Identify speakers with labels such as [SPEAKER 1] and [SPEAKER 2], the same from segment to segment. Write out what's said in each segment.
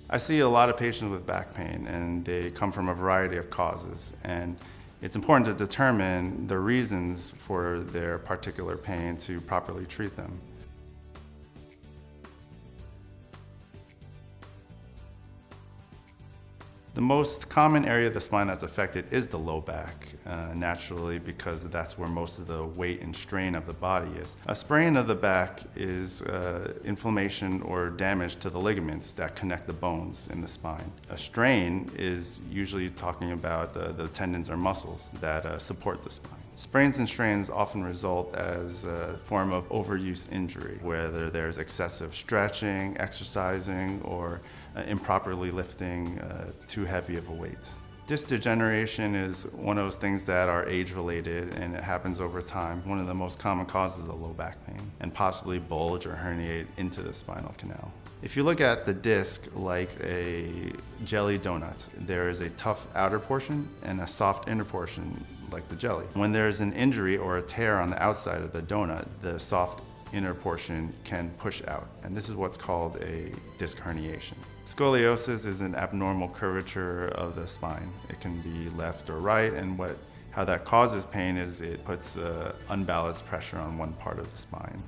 [SPEAKER 1] I see a lot of patients with back pain, and they come from a variety of causes. And it's important to determine the reasons for their particular pain to properly treat them. The most common area of the spine that's affected is the low back, naturally, because that's where most of the weight and strain of the body is. A sprain of the back is inflammation or damage to the ligaments that connect the bones in the spine. A strain is usually talking about the tendons or muscles that support the spine. Sprains and strains often result as a form of overuse injury, whether there's excessive stretching, exercising, or improperly lifting too heavy of a weight. Disc degeneration is one of those things that are age-related, and it happens over time. One of the most common causes of low back pain, and possibly bulge or herniate into the spinal canal. If you look at the disc like a jelly donut, there is a tough outer portion and a soft inner portion like the jelly. When there's an injury or a tear on the outside of the donut, the soft inner portion can push out, and this is what's called a disc herniation. Scoliosis is an abnormal curvature of the spine. It can be left or right, and how that causes pain is it puts unbalanced pressure on one part of the spine.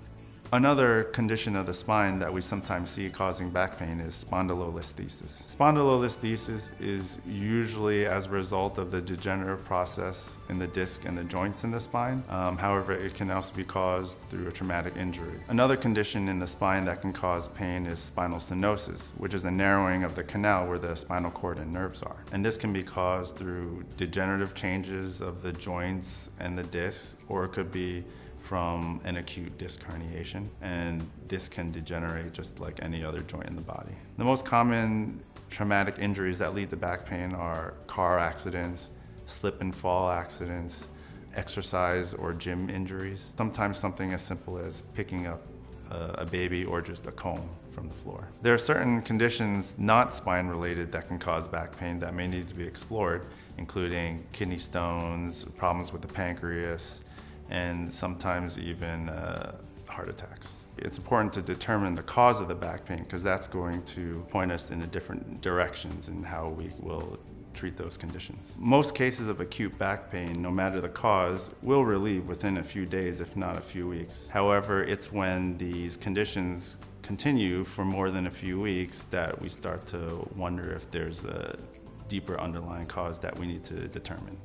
[SPEAKER 1] Another condition of the spine that we sometimes see causing back pain is spondylolisthesis. Spondylolisthesis is usually as a result of the degenerative process in the disc and the joints in the spine. However, it can also be caused through a traumatic injury. Another condition in the spine that can cause pain is spinal stenosis, which is a narrowing of the canal where the spinal cord and nerves are. And this can be caused through degenerative changes of the joints and the discs, or it could be from an acute disc herniation, and this can degenerate just like any other joint in the body. The most common traumatic injuries that lead to back pain are car accidents, slip and fall accidents, exercise or gym injuries, sometimes something as simple as picking up a baby or just a comb from the floor. There are certain conditions not spine related that can cause back pain that may need to be explored, including kidney stones, problems with the pancreas, and sometimes even heart attacks. It's important to determine the cause of the back pain, because that's going to point us in different directions in how we will treat those conditions. Most cases of acute back pain, no matter the cause, will relieve within a few days, if not a few weeks. However, it's when these conditions continue for more than a few weeks that we start to wonder if there's a deeper underlying cause that we need to determine.